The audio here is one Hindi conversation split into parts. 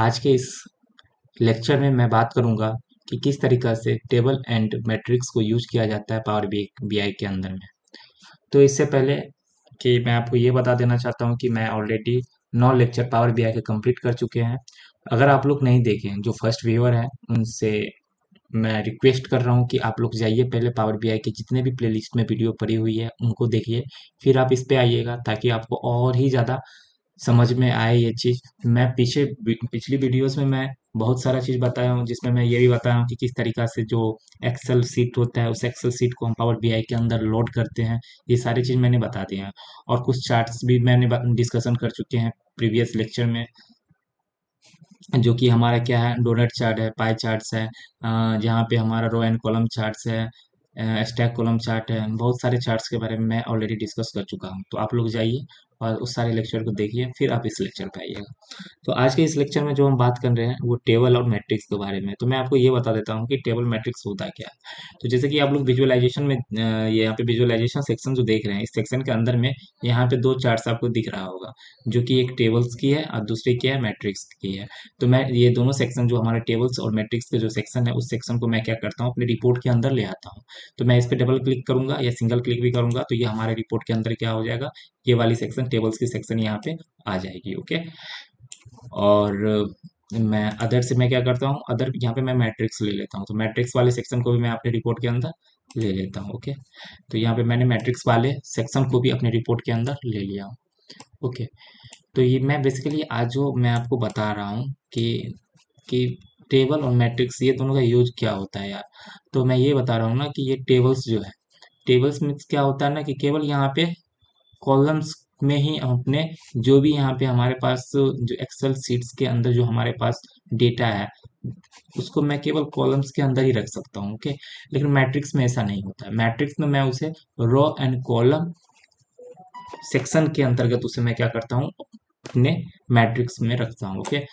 आज के इस लेक्चर में मैं बात करूंगा कि किस तरीक़ा से टेबल एंड मैट्रिक्स को यूज़ किया जाता है पावर बीआई के अंदर में। तो इससे पहले कि मैं आपको ये बता देना चाहता हूँ कि मैं ऑलरेडी 9 लेक्चर पावर बीआई के कंप्लीट कर चुके हैं। अगर आप लोग नहीं देखें, जो फर्स्ट व्यूअर हैं, उनसे मैं रिक्वेस्ट कर रहा हूँ कि आप लोग जाइए पहले पावर बीआई के जितने भी प्लेलिस्ट में वीडियो पड़ी हुई है उनको देखिए, फिर आप इस पे आइएगा ताकि आपको और ही ज़्यादा समझ में आए ये चीज़। मैं पिछली वीडियोस में मैं बहुत सारा चीज़ बताया हूँ, जिसमें मैं ये भी बताया हूँ कि किस तरीक़ा से जो एक्सेल शीट होता है उस एक्सेल शीट को हम पावर बीआई के अंदर लोड करते हैं। ये सारी चीज़ मैंने बता दी हैं और कुछ चार्ट्स भी मैंने डिस्कशन कर चुके हैं प्रीवियस लेक्चर में, जो कि हमारा क्या है, डोनट चार्ट है, पाई चार्ट्स है, जहाँ पे हमारा रो एंड कॉलम चार्ट्स है, स्टैक कॉलम चार्ट है। बहुत सारे चार्ट्स के बारे में मैं ऑलरेडी डिस्कस कर चुका हूँ। तो आप लोग जाइए और उस सारे लेक्चर को देखिए, फिर आप इस लेक्चर पे आइएगा। तो आज के इस लेक्चर में जो हम बात कर रहे हैं वो टेबल और मैट्रिक्स के बारे में। तो मैं आपको ये बता देता हूँ कि टेबल मैट्रिक्स होता क्या है। तो जैसे कि आप लोग विजुअलाइजेशन में ये यहाँ पे विजुअलाइजेशन सेक्शन जो देख रहे हैं, इस सेक्शन के अंदर में यहाँ पे दो चार्ट्स आपको दिख रहा होगा, जो कि एक टेबल्स की है और दूसरी क्या है, मैट्रिक्स की है। तो मैं ये दोनों सेक्शन, जो हमारे टेबल्स और मैट्रिक्स के जो सेक्शन है, उस सेक्शन को मैं क्या करता हूँ, अपने रिपोर्ट के अंदर ले आता हूँ। तो मैं इस पे डबल क्लिक करूंगा या सिंगल क्लिक भी करूंगा तो ये हमारे रिपोर्ट के अंदर क्या हो जाएगा, ये वाली सेक्शन, टेबल्स की सेक्शन यहाँ पे आ जाएगी। ओके। और मैं अदर से मैं क्या करता हूँ, अदर यहाँ पे मैं मैट्रिक्स ले लेता हूँ। तो मैट्रिक्स वाले सेक्शन को भी मैं अपने रिपोर्ट के अंदर ले लेता हूँ। ओके। तो यहाँ पे मैंने मैट्रिक्स वाले सेक्शन को भी अपने रिपोर्ट के अंदर ले लिया हूँ। ओके। तो ये मैं बेसिकली आज जो मैं आपको बता रहा हूँ कि टेबल और मैट्रिक्स ये दोनों का यूज क्या होता है यार। तो मैं ये बता रहा हूँ ना कि ये टेबल्स जो है, टेबल्स में क्या होता है ना कि केवल यहाँ पे कॉलम्स में ही हम अपने जो भी यहाँ पे हमारे पास जो एक्सेल शीट्स के अंदर जो हमारे पास डेटा है उसको मैं केवल कॉलम्स के अंदर ही रख सकता हूँ। ओके। लेकिन मैट्रिक्स में ऐसा नहीं होता है। मैट्रिक्स में मैं उसे रो एंड कॉलम सेक्शन के अंतर्गत उसे मैं क्या करता हूँ, अपने मैट्रिक्स में रखता हूँ। ओके।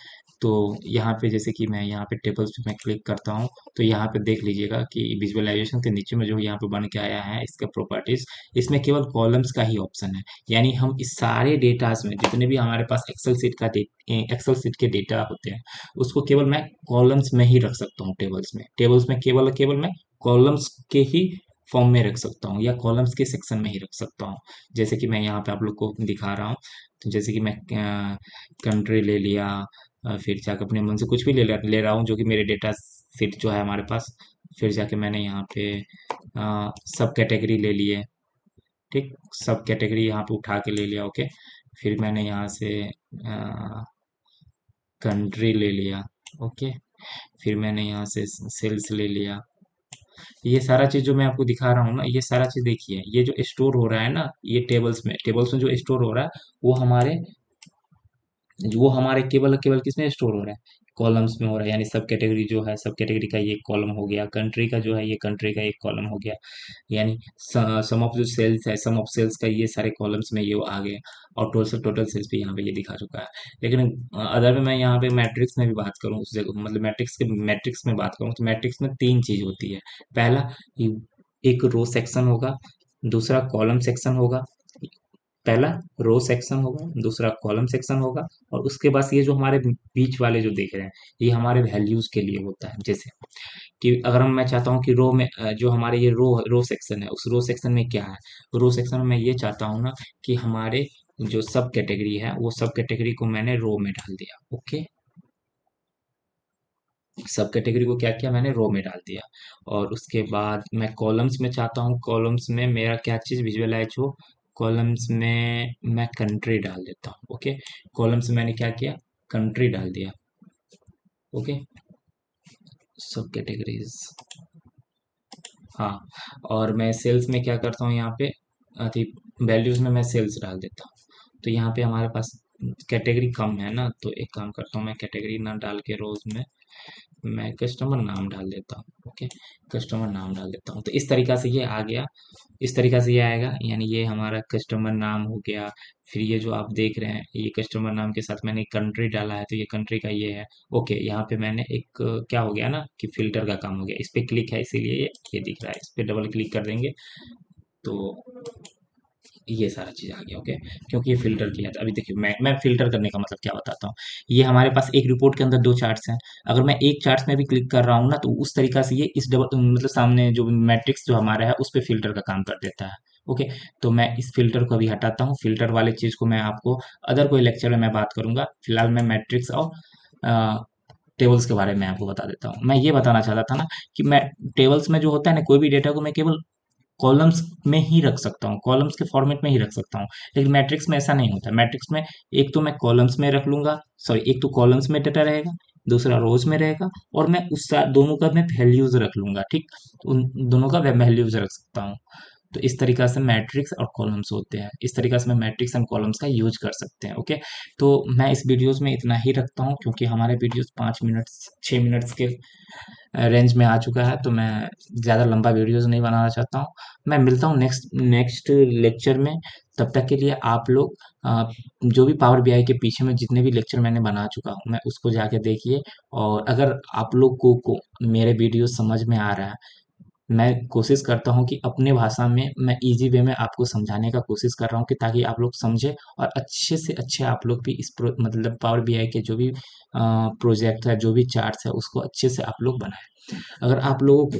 तो यहाँ पे जैसे कि मैं यहाँ पे टेबल्स पे मैं क्लिक करता हूँ तो यहाँ पे देख लीजिएगा कि विजुअलाइजेशन के नीचे में जो यहाँ पे बन के आया है इसका प्रॉपर्टीज, इसमें केवल कॉलम्स का ही ऑप्शन है। यानी हम इस सारे डेटास में जितने भी हमारे पास एक्सेल सीट के डेटा होते हैं उसको केवल मैं कॉलम्स में ही रख सकता हूँ। टेबल्स में केवल केवल मैं कॉलम्स के ही फॉर्म में रख सकता हूँ या कॉलम्स के सेक्शन में ही रख सकता हूँ। जैसे कि मैं यहाँ पे आप लोग को दिखा रहा हूँ। तो जैसे कि मैं कंट्री ले लिया, फिर जाकर अपने मन से कुछ भी ले रहा हूँ जो कि मेरे डेटा सेट जो है हमारे पास। फिर जाके मैंने यहाँ पे सब कैटेगरी ले लिए। ठीक, सब कैटेगरी यहाँ पे उठा के ले लिया। ओके। फिर मैंने यहाँ से कंट्री ले लिया। ओके। फिर मैंने यहाँ से सेल्स ले लिया। ये सारा चीज जो मैं आपको दिखा रहा हूँ ना, ये सारा चीज देखिए, ये जो स्टोर हो रहा है ना, ये टेबल्स में जो स्टोर हो रहा है वो हमारे केवल केवल किसमें स्टोर हो रहा है, कॉलम्स में हो रहा है। यानी सब कैटेगरी जो है, सब कैटेगरी का ये कॉलम हो गया, कंट्री का जो है ये कंट्री का एक कॉलम हो गया। यानी सम ऑफ जो सेल्स है, सम ऑफ सेल्स का ये सारे कॉलम्स में ये आ गए। और टोटल टोटल सेल्स भी यहाँ पे ये दिखा चुका है। लेकिन अदर में मैं यहाँ पे मैट्रिक्स में भी बात करूँ, उस जगह मतलब मैट्रिक्स में बात करूँ तो मैट्रिक्स में तीन चीज होती है। पहला, एक रो सेक्शन होगा, दूसरा कॉलम सेक्शन होगा। पहला रो सेक्शन होगा, दूसरा कॉलम सेक्शन होगा, और उसके बाद ये जो हमारे बीच वाले जो देख रहे हैं ये हमारे वैल्यूज के लिए होता है। जैसे कि अगर मैं चाहता हूँ कि रो में जो हमारे ये रो सेक्शन है, उस रो सेक्शन में क्या है, रो सेक्शन में मैं ये चाहता हूँ ना कि हमारे जो सब कैटेगरी है वो सब कैटेगरी को मैंने रो में डाल दिया। ओके। सब कैटेगरी को क्या किया, मैंने रो में डाल दिया। और उसके बाद मैं कॉलम्स में चाहता हूँ, कॉलम्स में मेरा क्या चीज़ विजुअलाइज हो, कॉलम्स में मैं कंट्री डाल देता हूँ। ओके। कॉलम्स में मैंने क्या किया, कंट्री डाल दिया। ओके। सब कैटेगरीज, हाँ। और मैं सेल्स में क्या करता हूँ, यहाँ पे अति वैल्यूज में मैं सेल्स डाल देता हूँ। तो यहाँ पे हमारे पास कैटेगरी कम है ना, तो एक काम करता हूँ, मैं कैटेगरी ना डाल के रोज में मैं कस्टमर नाम डाल देता हूँ। ओके। कस्टमर नाम डाल देता हूँ। तो इस तरीका से ये आ गया, इस तरीका से ये आएगा। यानी ये हमारा कस्टमर नाम हो गया। फिर ये जो आप देख रहे हैं ये कस्टमर नाम के साथ मैंने कंट्री डाला है, तो ये कंट्री का ये है। ओके। यहाँ पे मैंने एक क्या हो गया ना कि फिल्टर का काम हो गया। इस पे क्लिक है इसीलिए ये दिख रहा है। इस पे डबल क्लिक कर देंगे तो ये सारा चीज़ आ गया, ओके। क्योंकि ये फ़िल्टर किया था। अभी देखिए मैं फ़िल्टर करने का मतलब क्या बताता हूँ। ये हमारे पास एक रिपोर्ट के अंदर 2 चार्ट्स हैं। अगर मैं एक चार्ट्स में भी क्लिक कर रहा हूँ ना, तो उस तरीक़ा से ये इस डबल मतलब सामने जो मैट्रिक्स जो हमारा है, उस पे फ़िल्टर का काम कर देता है, ओके। तो मैं इस फ़िल्टर को अभी हटाता हूँ। फ़िल्टर वाले चीज़ को मैं आपको अदर कोई लेक्चर में मैं बात करूँगा। फिलहाल मैं मैट्रिक्स और अ, टेबल्स के बारे में आपको बता देता हूँ। मैं ये बताना चाहता था ना कि मैं टेबल्स में जो होता है ना, कोई भी डेटा को मैं केवल कॉलम्स में ही रख सकता हूँ, कॉलम्स के फॉर्मेट में ही रख सकता हूँ। लेकिन मैट्रिक्स में ऐसा नहीं होता। मैट्रिक्स में एक तो मैं कॉलम्स में रख लूंगा, सॉरी, एक तो कॉलम्स में डेटा रहेगा, दूसरा रोज में रहेगा, और मैं दोनों का मैं वैल्यूज रख लूंगा, ठीक। उन दोनों का वैल्यूज रख सकता हूँ। तो इस तरीका से मैट्रिक्स और कॉलम्स होते हैं। इस तरीका से मैं मैट्रिक्स एंड कॉलम्स का यूज कर सकते हैं, ओके। तो मैं इस वीडियोस में इतना ही रखता हूँ, क्योंकि हमारे वीडियोस 5 मिनट 6 मिनट्स के रेंज में आ चुका है, तो मैं ज़्यादा लंबा वीडियोस नहीं बनाना चाहता हूँ। मैं मिलता हूँ नेक्स्ट नेक्स्ट लेक्चर में। तब तक के लिए आप लोग जो भी पावर बीआई के पीछे में जितने भी लेक्चर मैंने बना चुका हूँ, मैं उसको जाके देखिए। और अगर आप लोग को मेरे वीडियो समझ में आ रहा है, मैं कोशिश करता हूँ कि अपने भाषा में मैं इजी वे में आपको समझाने का कोशिश कर रहा हूँ, कि ताकि आप लोग समझें और अच्छे से अच्छे आप लोग भी इस मतलब पावर बीआई के जो भी प्रोजेक्ट है, जो भी चार्ट्स है, उसको अच्छे से आप लोग बनाएं। अगर आप लोगों को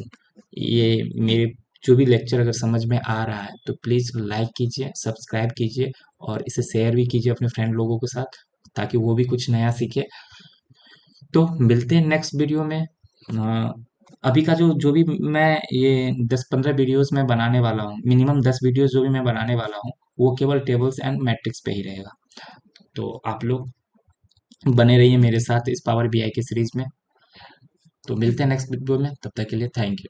ये मेरे जो भी लेक्चर अगर समझ में आ रहा है, तो प्लीज़ लाइक कीजिए, सब्सक्राइब कीजिए, और इसे शेयर भी कीजिए अपने फ्रेंड लोगों के साथ, ताकि वो भी कुछ नया सीखे। तो मिलते हैं नेक्स्ट वीडियो में। अभी का जो जो भी मैं ये 10-15 वीडियोस में बनाने वाला हूँ, मिनिमम 10 वीडियोस जो भी मैं बनाने वाला हूँ, वो केवल टेबल्स एंड मैट्रिक्स पे ही रहेगा। तो आप लोग बने रहिए मेरे साथ इस पावर बीआई की सीरीज में। तो मिलते हैं नेक्स्ट वीडियो में, तब तक के लिए थैंक यू।